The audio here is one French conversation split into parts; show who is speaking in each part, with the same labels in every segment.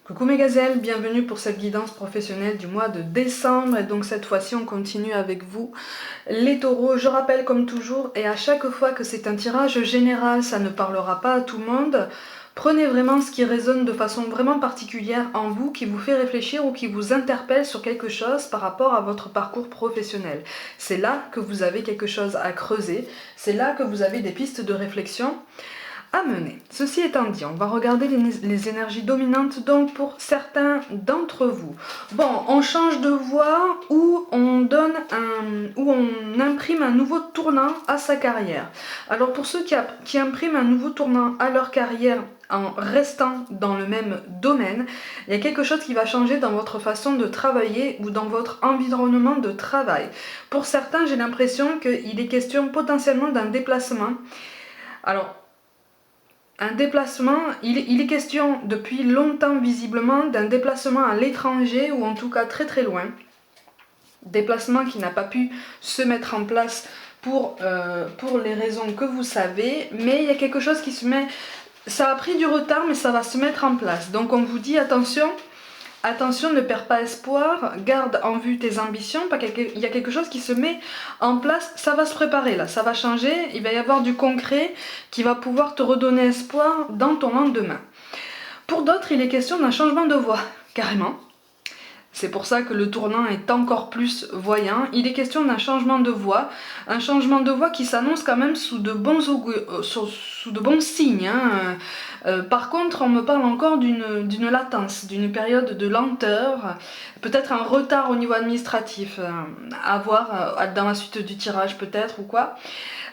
Speaker 1: Coucou mes gazelles, bienvenue pour cette guidance professionnelle du mois de décembre. Et donc cette fois-ci on continue avec vous les taureaux. Je rappelle comme toujours et à chaque fois que c'est un tirage général, ça ne parlera pas à tout le monde. Prenez vraiment ce qui résonne de façon vraiment particulière en vous, qui vous fait réfléchir ou qui vous interpelle sur quelque chose par rapport à votre parcours professionnel. C'est là que vous avez quelque chose à creuser, c'est là que vous avez des pistes de réflexion à mener. Ceci étant dit, on va regarder les énergies dominantes donc pour certains d'entre vous. Bon, on change de voie ou on imprime un nouveau tournant à sa carrière. Alors pour ceux qui impriment un nouveau tournant à leur carrière en restant dans le même domaine, il y a quelque chose qui va changer dans votre façon de travailler ou dans votre environnement de travail. Pour certains, j'ai l'impression qu'il est question potentiellement d'un déplacement. Alors, un déplacement, il est question depuis longtemps visiblement d'un déplacement à l'étranger ou en tout cas très très loin. Déplacement qui n'a pas pu se mettre en place pour les raisons que vous savez, mais il y a quelque chose qui se met, ça a pris du retard mais ça va se mettre en place. Donc on vous dit attention. Attention, ne perds pas espoir, garde en vue tes ambitions, il y a quelque chose qui se met en place, ça va se préparer là, ça va changer, il va y avoir du concret qui va pouvoir te redonner espoir dans ton lendemain. Pour d'autres, il est question d'un changement de voie, carrément. C'est pour ça que le tournant est encore plus voyant. Il est question d'un changement de voie, un changement de voie qui s'annonce quand même sous de bons signes. Par contre, on me parle encore d'une latence, d'une période de lenteur, peut-être un retard au niveau administratif, à voir dans la suite du tirage peut-être ou quoi.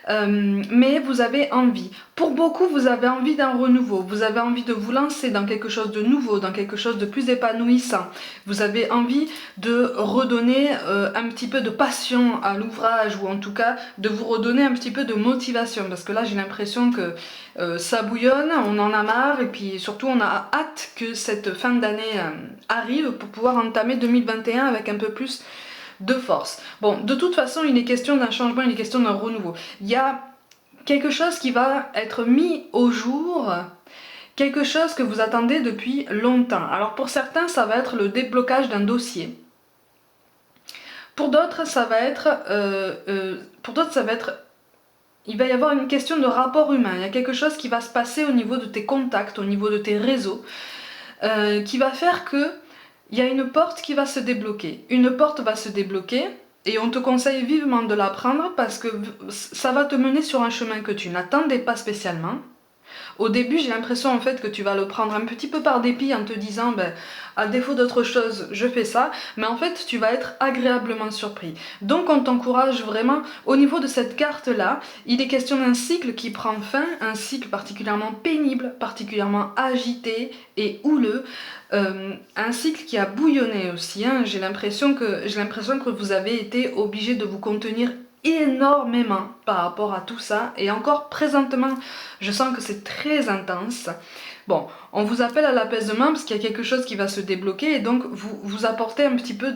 Speaker 1: Mais vous avez envie. Pour beaucoup, vous avez envie d'un renouveau. Vous avez envie de vous lancer dans quelque chose de nouveau, dans quelque chose de plus épanouissant. Vous avez envie de redonner un petit peu de passion à l'ouvrage ou en tout cas de vous redonner un petit peu de motivation. Parce que là, j'ai l'impression que ça bouillonne, on en a marre et puis surtout on a hâte que cette fin d'année arrive pour pouvoir entamer 2021 avec un peu plus de force. Bon, de toute façon, il est question d'un changement, il est question d'un renouveau. Il y a quelque chose qui va être mis au jour, quelque chose que vous attendez depuis longtemps. Alors pour certains, ça va être le déblocage d'un dossier. Pour d'autres, ça va être... il va y avoir une question de rapport humain. Il y a quelque chose qui va se passer au niveau de tes contacts, au niveau de tes réseaux, qui va faire que il y a une porte qui va se débloquer. Une porte va se débloquer et on te conseille vivement de la prendre parce que ça va te mener sur un chemin que tu n'attendais pas spécialement. Au début, j'ai l'impression en fait que tu vas le prendre un petit peu par dépit en te disant à défaut d'autre chose, je fais ça, mais en fait, tu vas être agréablement surpris. Donc, on t'encourage vraiment, au niveau de cette carte-là, il est question d'un cycle qui prend fin, un cycle particulièrement pénible, particulièrement agité et houleux, un cycle qui a bouillonné aussi, hein. J'ai l'impression que vous avez été obligé de vous contenir énormément par rapport à tout ça et encore présentement je sens que c'est très intense. Bon, on vous appelle à l'apaisement parce qu'il y a quelque chose qui va se débloquer et donc vous apportez un petit peu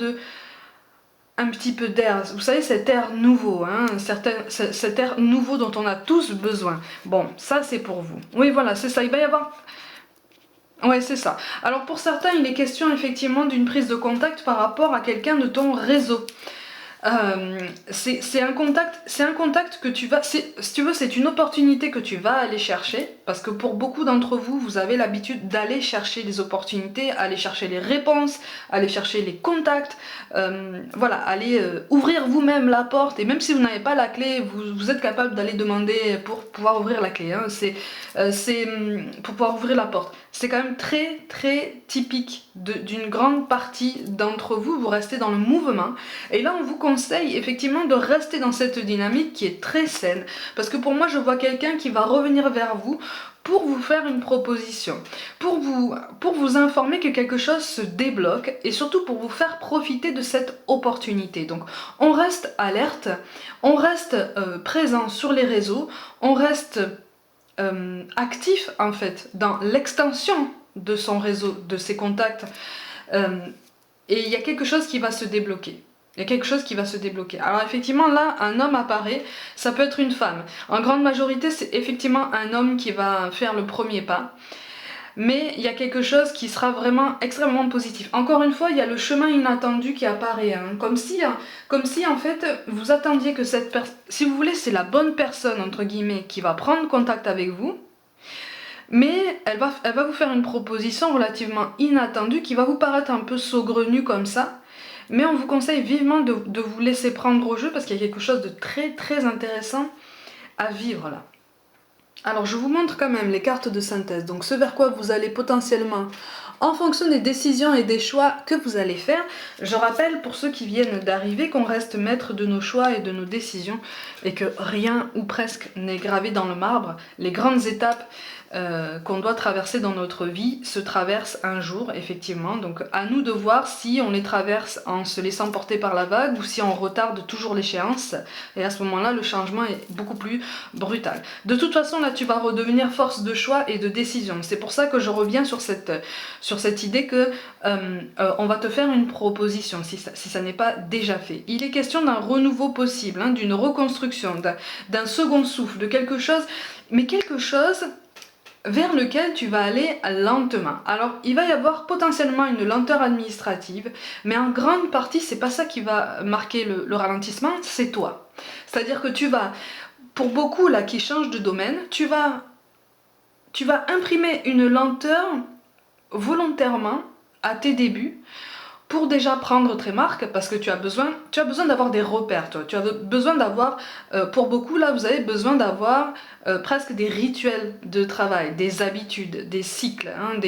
Speaker 1: d'air, vous savez, cet air nouveau, hein, cet air nouveau dont on a tous besoin. Bon, ça c'est pour vous. Oui voilà, c'est ça, il va y avoir... Ouais, c'est ça. Alors pour certains, il est question effectivement d'une prise de contact par rapport à quelqu'un de ton réseau. C'est un contact que tu vas, si tu veux, c'est une opportunité que tu vas aller chercher, parce que pour beaucoup d'entre vous, vous avez l'habitude d'aller chercher les opportunités, aller chercher les réponses, aller chercher les contacts, voilà, aller ouvrir vous-même la porte, et même si vous n'avez pas la clé, vous êtes capable d'aller demander pour pouvoir ouvrir la clé, hein, c'est pour pouvoir ouvrir la porte. C'est quand même très très typique d'une grande partie d'entre vous, vous restez dans le mouvement, et là on vous conseille effectivement de rester dans cette dynamique qui est très saine, parce que pour moi je vois quelqu'un qui va revenir vers vous pour vous faire une proposition, pour vous informer que quelque chose se débloque et surtout pour vous faire profiter de cette opportunité. Donc on reste alerte, on reste présent sur les réseaux, on reste actif en fait dans l'extension de son réseau, de ses contacts, et il y a quelque chose qui va se débloquer. Il y a quelque chose qui va se débloquer. Alors effectivement là, un homme apparaît, ça peut être une femme. En grande majorité, c'est effectivement un homme qui va faire le premier pas. mais il y a quelque chose qui sera vraiment extrêmement positif. Encore une fois, il y a le chemin inattendu qui apparaît, hein, comme si en fait vous attendiez que cette personne, si vous voulez, c'est la bonne personne entre guillemets qui va prendre contact avec vous, mais elle va vous faire une proposition relativement inattendue qui va vous paraître un peu saugrenue comme ça. Mais on vous conseille vivement de vous laisser prendre au jeu parce qu'il y a quelque chose de très très intéressant à vivre là. Alors je vous montre quand même les cartes de synthèse, donc ce vers quoi vous allez potentiellement, en fonction des décisions et des choix que vous allez faire. Je rappelle pour ceux qui viennent d'arriver qu'on reste maître de nos choix et de nos décisions et que rien ou presque n'est gravé dans le marbre. Les grandes étapes qu'on doit traverser dans notre vie se traversent un jour, effectivement. Donc à nous de voir si on les traverse en se laissant porter par la vague ou si on retarde toujours l'échéance. Et à ce moment-là, le changement est beaucoup plus brutal. De toute façon, là, tu vas redevenir force de choix et de décision. C'est pour ça que je reviens sur cette idée que on va te faire une proposition, si ça n'est pas déjà fait. Il est question d'un renouveau possible, hein, d'une reconstruction, d'un second souffle, de quelque chose, mais quelque chose vers lequel tu vas aller lentement. Alors, il va y avoir potentiellement une lenteur administrative, mais en grande partie, c'est pas ça qui va marquer le ralentissement, c'est toi. C'est-à-dire que tu vas, pour beaucoup là qui changent de domaine, tu vas imprimer une lenteur volontairement à tes débuts pour déjà prendre tes marques, parce que tu as besoin d'avoir des repères, toi. Tu as besoin d'avoir, pour beaucoup là, vous avez besoin d'avoir presque des rituels de travail, des habitudes, des cycles, hein,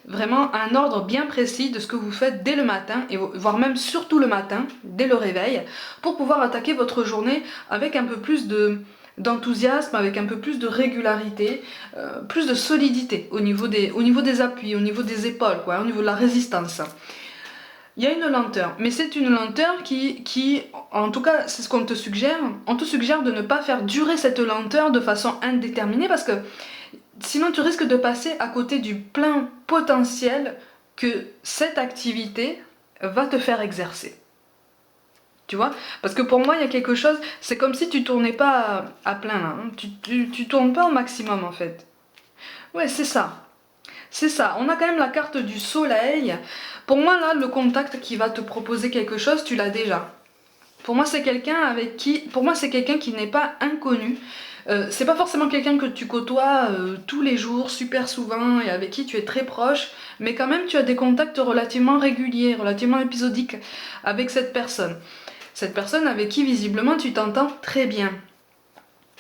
Speaker 1: vraiment un ordre bien précis de ce que vous faites dès le matin, et voire même surtout le matin, dès le réveil, pour pouvoir attaquer votre journée avec un peu plus d'enthousiasme, avec un peu plus de régularité, plus de solidité au niveau des appuis, au niveau des épaules, quoi, au niveau de la résistance. Il y a une lenteur, mais c'est une lenteur qui, en tout cas, c'est ce qu'on te suggère. On te suggère de ne pas faire durer cette lenteur de façon indéterminée parce que sinon tu risques de passer à côté du plein potentiel que cette activité va te faire exercer. Tu vois? Parce que pour moi, il y a quelque chose, c'est comme si tu tournais pas à plein là, hein. Tu tournes pas au maximum en fait. Ouais, c'est ça. C'est ça, on a quand même la carte du soleil. Pour moi, là, le contact qui va te proposer quelque chose, tu l'as déjà. Pour moi, c'est quelqu'un qui n'est pas inconnu. C'est pas forcément quelqu'un que tu côtoies tous les jours, super souvent, et avec qui tu es très proche, mais quand même, tu as des contacts relativement réguliers, relativement épisodiques avec cette personne. Cette personne avec qui, visiblement, tu t'entends très bien.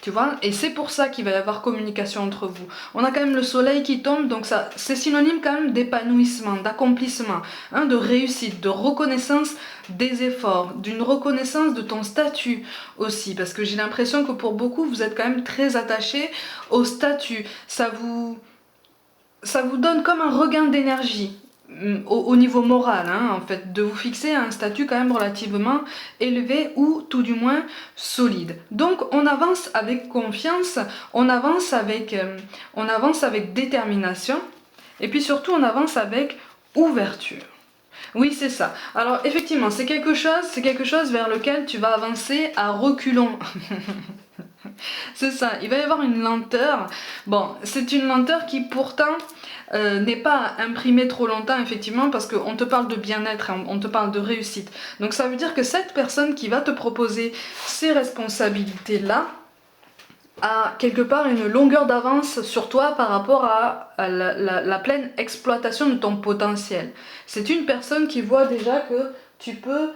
Speaker 1: Tu vois, et c'est pour ça qu'il va y avoir communication entre vous. On a quand même le soleil qui tombe, donc ça, c'est synonyme quand même d'épanouissement, d'accomplissement, hein, de réussite, de reconnaissance des efforts, d'une reconnaissance de ton statut aussi, parce que j'ai l'impression que pour beaucoup, vous êtes quand même très attachés au statut. Ça vous donne comme un regain d'énergie. Au niveau moral, hein, en fait, de vous fixer un statut quand même relativement élevé ou tout du moins solide. Donc on avance avec confiance, on avance avec détermination et puis surtout on avance avec ouverture. Oui, c'est ça. Alors effectivement, c'est quelque chose vers lequel tu vas avancer à reculons. C'est ça, il va y avoir une lenteur. Bon, c'est une lenteur qui pourtant n'est pas imprimée trop longtemps, effectivement, parce qu'on te parle de bien-être, hein, on te parle de réussite. Donc ça veut dire que cette personne qui va te proposer ces responsabilités-là a quelque part une longueur d'avance sur toi par rapport à la pleine exploitation de ton potentiel. C'est une personne qui voit déjà que tu peux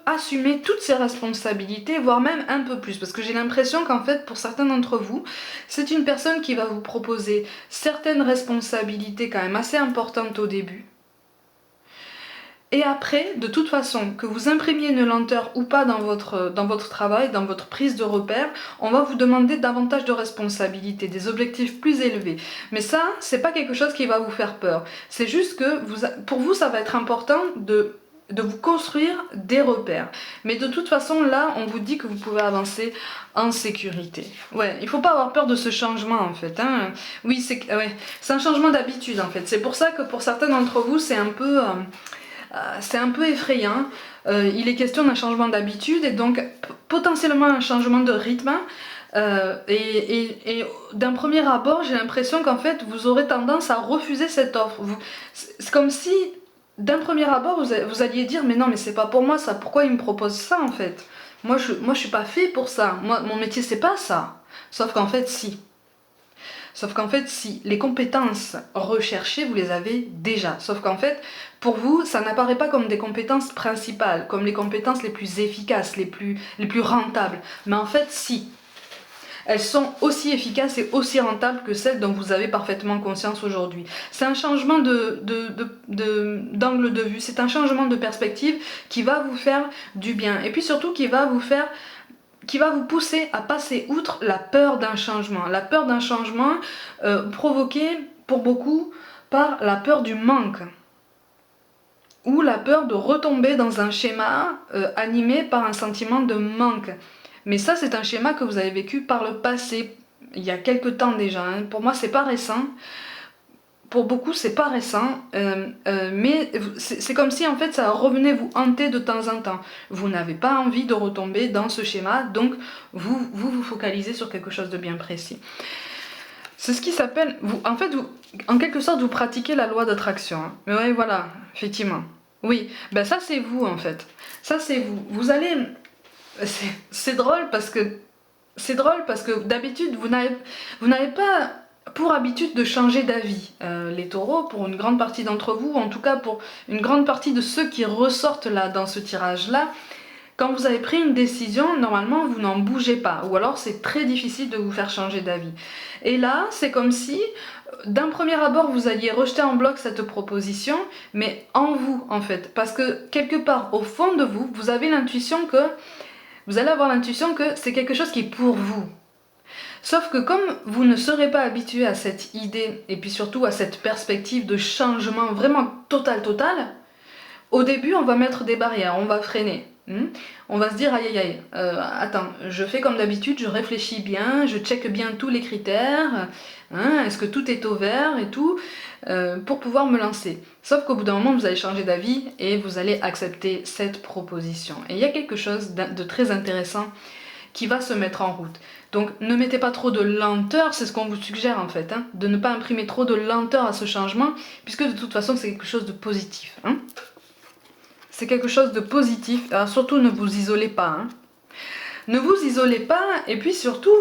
Speaker 1: assumer toutes ces responsabilités, voire même un peu plus. Parce que j'ai l'impression qu'en fait, pour certains d'entre vous, c'est une personne qui va vous proposer certaines responsabilités quand même assez importantes au début. Et après, de toute façon, que vous imprimiez une lenteur ou pas dans votre travail, dans votre prise de repère, on va vous demander davantage de responsabilités, des objectifs plus élevés. Mais ça, c'est pas quelque chose qui va vous faire peur. C'est juste que pour vous, ça va être important de vous construire des repères. Mais de toute façon, là, on vous dit que vous pouvez avancer en sécurité. Ouais, il faut pas avoir peur de ce changement, en fait, hein. Oui, c'est un changement d'habitude, en fait. C'est pour ça que pour certains d'entre vous, c'est un peu effrayant. Il est question d'un changement d'habitude et donc potentiellement un changement de rythme. Et d'un premier abord, j'ai l'impression qu'en fait, vous aurez tendance à refuser cette offre. C'est comme si, d'un premier abord, vous alliez dire, mais non, mais c'est pas pour moi ça, pourquoi il me propose ça en fait? Moi, je suis pas fait pour ça, moi, mon métier, c'est pas ça. Sauf qu'en fait, si. Sauf qu'en fait, si les compétences recherchées, vous les avez déjà. Sauf qu'en fait, pour vous, ça n'apparaît pas comme des compétences principales, comme les compétences les plus efficaces, les plus rentables. Mais en fait, si. Elles sont aussi efficaces et aussi rentables que celles dont vous avez parfaitement conscience aujourd'hui. C'est un changement d'angle de vue, c'est un changement de perspective qui va vous faire du bien. Et puis surtout qui va vous pousser à passer outre la peur d'un changement. La peur d'un changement provoquée pour beaucoup par la peur du manque ou la peur de retomber dans un schéma animé par un sentiment de manque. Mais ça, c'est un schéma que vous avez vécu par le passé, il y a quelque temps déjà. Hein. Pour moi, c'est pas récent. Pour beaucoup, c'est pas récent, mais c'est comme si en fait ça revenait vous hanter de temps en temps. Vous n'avez pas envie de retomber dans ce schéma, donc vous focalisez sur quelque chose de bien précis. C'est ce qui s'appelle, en fait, en quelque sorte, vous pratiquez la loi d'attraction. Hein. Mais ouais, voilà, effectivement. Oui, ben ça c'est vous en fait. Ça c'est vous. Vous allez, c'est drôle parce que d'habitude vous n'avez pas pour habitude de changer d'avis. Les taureaux, pour une grande partie d'entre vous, en tout cas pour une grande partie de ceux qui ressortent là dans ce tirage-là, quand vous avez pris une décision, normalement vous n'en bougez pas, ou alors c'est très difficile de vous faire changer d'avis. Et là, c'est comme si, d'un premier abord, vous alliez rejeter en bloc cette proposition, mais en vous en fait, parce que quelque part au fond de vous, vous avez l'intuition que, vous allez avoir l'intuition que c'est quelque chose qui est pour vous. Sauf que comme vous ne serez pas habitué à cette idée, et puis surtout à cette perspective de changement vraiment total, au début on va mettre des barrières, on va freiner. On va se dire aïe aïe aïe, attends, je fais comme d'habitude, je réfléchis bien, je check bien tous les critères, est-ce que tout est au vert et tout, pour pouvoir me lancer. Sauf qu'au bout d'un moment vous allez changer d'avis et vous allez accepter cette proposition. Et il y a quelque chose de très intéressant qui va se mettre en route. Donc ne mettez pas trop de lenteur, c'est ce qu'on vous suggère en fait, de ne pas imprimer trop de lenteur à ce changement, puisque de toute façon c'est quelque chose de positif. C'est quelque chose de positif, alors surtout ne vous isolez pas. Ne vous isolez pas, et puis surtout,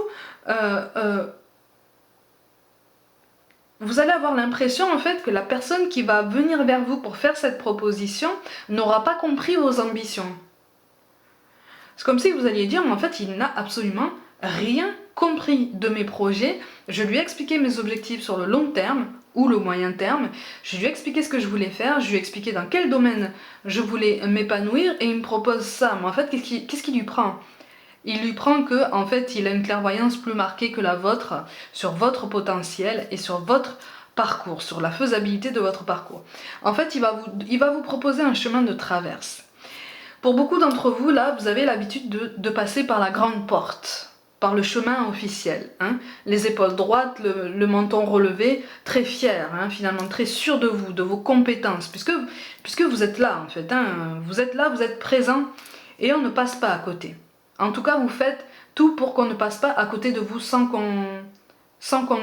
Speaker 1: vous allez avoir l'impression en fait que la personne qui va venir vers vous pour faire cette proposition n'aura pas compris vos ambitions. C'est comme si vous alliez dire, mais en fait il n'a absolument rien compris de mes projets, je lui ai expliqué mes objectifs sur le long terme, ou le moyen terme, je lui ai expliqué ce que je voulais faire, je lui ai expliqué dans quel domaine je voulais m'épanouir et il me propose ça. Mais en fait, qu'est-ce qui lui prend? Il lui prend que, en fait, il a une clairvoyance plus marquée que la vôtre sur votre potentiel et sur votre parcours, sur la faisabilité de votre parcours. En fait, il va vous proposer un chemin de traverse. Pour beaucoup d'entre vous, là, vous avez l'habitude de passer par la grande porte. Par le chemin officiel, les épaules droites, le menton relevé, très fier, finalement très sûr de vous, de vos compétences, puisque vous êtes là en fait, vous êtes là, vous êtes présent et on ne passe pas à côté. En tout cas, vous faites tout pour qu'on ne passe pas à côté de vous sans qu'on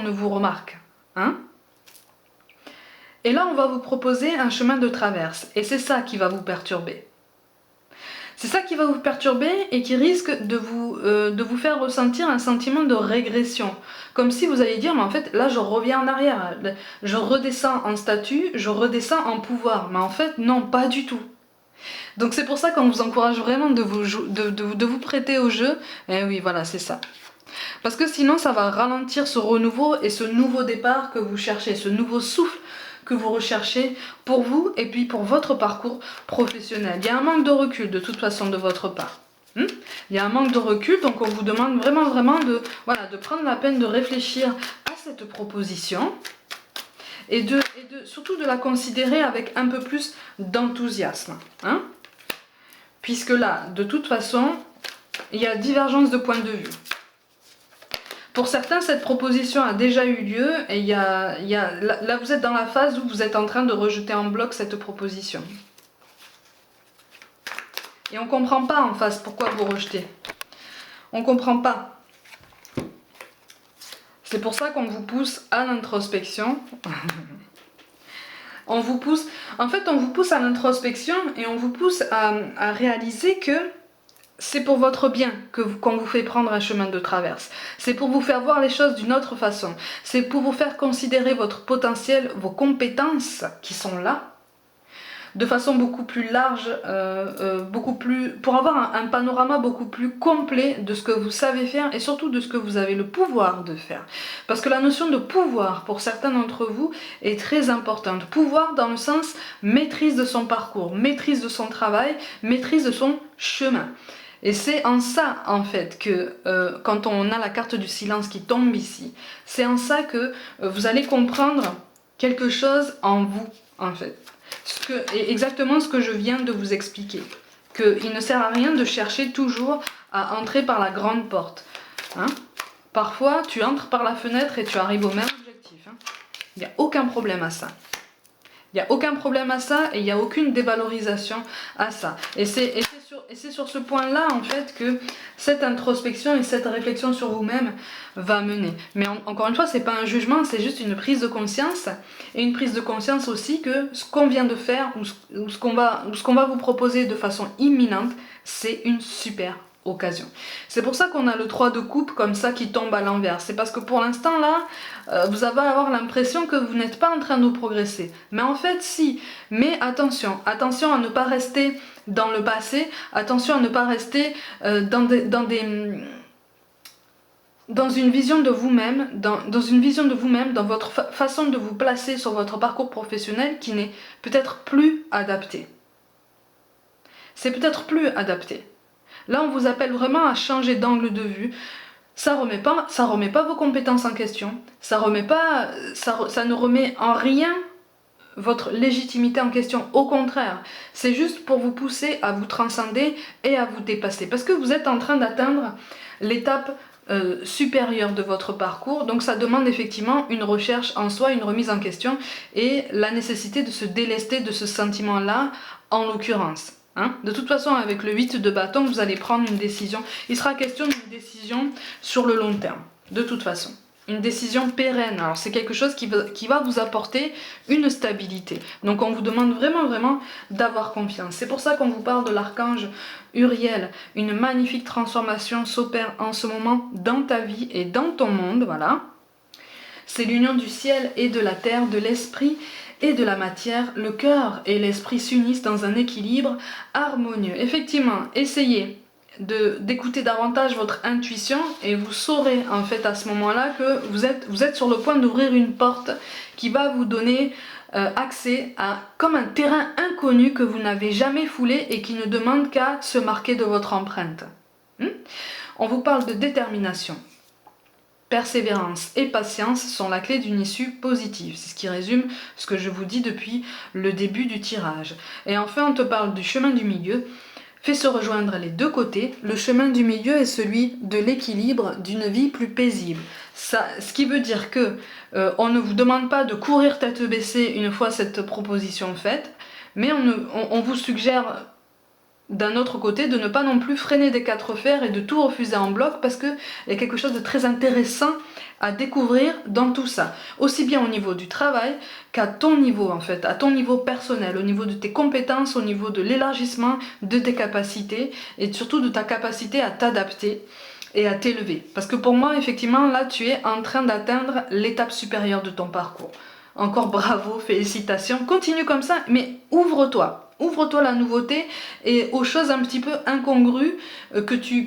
Speaker 1: ne vous remarque. Et là, on va vous proposer un chemin de traverse et c'est ça qui va vous perturber. C'est ça qui va vous perturber et qui risque de vous faire ressentir un sentiment de régression. Comme si vous alliez dire, mais en fait, là, je reviens en arrière. Je redescends en statut, je redescends en pouvoir. Mais en fait, non, pas du tout. Donc c'est pour ça qu'on vous encourage vraiment de vous prêter au jeu. Et oui, voilà, c'est ça. Parce que sinon, ça va ralentir ce renouveau et ce nouveau départ que vous cherchez, ce nouveau souffle que vous recherchez pour vous et puis pour votre parcours professionnel. Il y a un manque de recul de toute façon de votre part. Il y a un manque de recul, donc on vous demande vraiment de prendre la peine de réfléchir à cette proposition et surtout de la considérer avec un peu plus d'enthousiasme. Puisque là, de toute façon, il y a divergence de points de vue. Pour certains, cette proposition a déjà eu lieu et là vous êtes dans la phase où vous êtes en train de rejeter en bloc cette proposition. Et on ne comprend pas en face pourquoi vous rejetez. On ne comprend pas. C'est pour ça qu'on vous pousse à l'introspection. On vous pousse à l'introspection et on vous pousse à réaliser que c'est pour votre bien qu'on vous fait prendre un chemin de traverse. C'est pour vous faire voir les choses d'une autre façon. C'est pour vous faire considérer votre potentiel, vos compétences qui sont là, de façon beaucoup plus large, pour avoir un panorama beaucoup plus complet de ce que vous savez faire et surtout de ce que vous avez le pouvoir de faire. Parce que la notion de pouvoir, pour certains d'entre vous, est très importante. Pouvoir dans le sens maîtrise de son parcours, maîtrise de son travail, maîtrise de son chemin. Et c'est en ça, en fait, que quand on a la carte du silence qui tombe ici, c'est en ça que vous allez comprendre quelque chose en vous, en fait. Exactement ce que je viens de vous expliquer. Qu'il ne sert à rien de chercher toujours à entrer par la grande porte. Hein? Parfois, tu entres par la fenêtre et tu arrives au même objectif. Hein? Il n'y a aucun problème à ça. Il n'y a aucun problème à ça et il n'y a aucune dévalorisation à ça. Et c'est sur ce point-là, en fait, que cette introspection et cette réflexion sur vous-même va mener. Mais encore une fois, c'est pas un jugement, c'est juste une prise de conscience. Et une prise de conscience aussi que ce qu'on vient de faire ou ce qu'on va vous proposer de façon imminente, c'est une super occasion. C'est pour ça qu'on a le 3 de coupe comme ça qui tombe à l'envers. C'est parce que pour l'instant là, vous allez avoir l'impression que vous n'êtes pas en train de progresser. Mais en fait si. Mais attention, attention à ne pas rester dans le passé, attention à ne pas rester dans une vision de vous-même, dans votre façon de vous placer sur votre parcours professionnel qui n'est peut-être plus adapté. C'est peut-être plus adapté. Là, on vous appelle vraiment à changer d'angle de vue. Ça remet pas vos compétences en question. Ça ne remet en rien votre légitimité en question. Au contraire, c'est juste pour vous pousser à vous transcender et à vous dépasser. Parce que vous êtes en train d'atteindre l'étape supérieure de votre parcours. Donc ça demande effectivement une recherche en soi, une remise en question et la nécessité de se délester de ce sentiment-là, en l'occurrence. Hein? De toute façon, avec le 8 de bâton, vous allez prendre une décision. Il sera question d'une décision sur le long terme, de toute façon. Une décision pérenne. Alors, c'est quelque chose qui va vous apporter une stabilité. Donc, on vous demande vraiment d'avoir confiance. C'est pour ça qu'on vous parle de l'archange Uriel. Une magnifique transformation s'opère en ce moment dans ta vie et dans ton monde. Voilà. C'est l'union du ciel et de la terre, de l'esprit et de la matière. Le cœur et l'esprit s'unissent dans un équilibre harmonieux. Effectivement, essayez d'écouter davantage votre intuition et vous saurez en fait à ce moment-là que vous êtes sur le point d'ouvrir une porte qui va vous donner accès à comme un terrain inconnu que vous n'avez jamais foulé et qui ne demande qu'à se marquer de votre empreinte. On vous parle de détermination. Persévérance et patience sont la clé d'une issue positive. C'est ce qui résume ce que je vous dis depuis le début du tirage. Et enfin, on te parle du chemin du milieu. Fais se rejoindre les deux côtés. Le chemin du milieu est celui de l'équilibre, d'une vie plus paisible. Ce qui veut dire que on ne vous demande pas de courir tête baissée une fois cette proposition faite, mais on vous suggère d'un autre côté de ne pas non plus freiner des quatre fers et de tout refuser en bloc parce qu'il y a quelque chose de très intéressant à découvrir dans tout ça, aussi bien au niveau du travail qu'à ton niveau en fait, à ton niveau personnel, au niveau de tes compétences, au niveau de l'élargissement de tes capacités et surtout de ta capacité à t'adapter et à t'élever. Parce que pour moi effectivement là tu es en train d'atteindre l'étape supérieure de ton parcours. Encore bravo, félicitations, continue comme ça, mais ouvre-toi. Ouvre-toi à la nouveauté et aux choses un petit peu incongrues que tu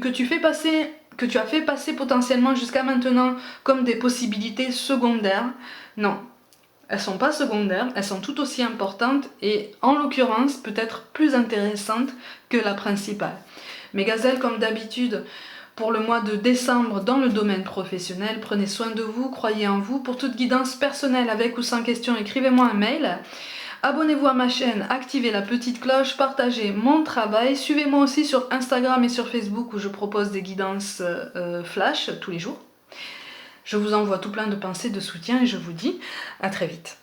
Speaker 1: as fait passer potentiellement jusqu'à maintenant comme des possibilités secondaires. Non, elles sont pas secondaires, elles sont tout aussi importantes et en l'occurrence peut-être plus intéressantes que la principale. Mes gazelles, comme d'habitude, pour le mois de décembre dans le domaine professionnel, prenez soin de vous, croyez en vous. Pour toute guidance personnelle avec ou sans question, écrivez-moi un mail. Abonnez-vous à ma chaîne, activez la petite cloche, partagez mon travail. Suivez-moi aussi sur Instagram et sur Facebook où je propose des guidances flash tous les jours. Je vous envoie tout plein de pensées de soutien et je vous dis à très vite.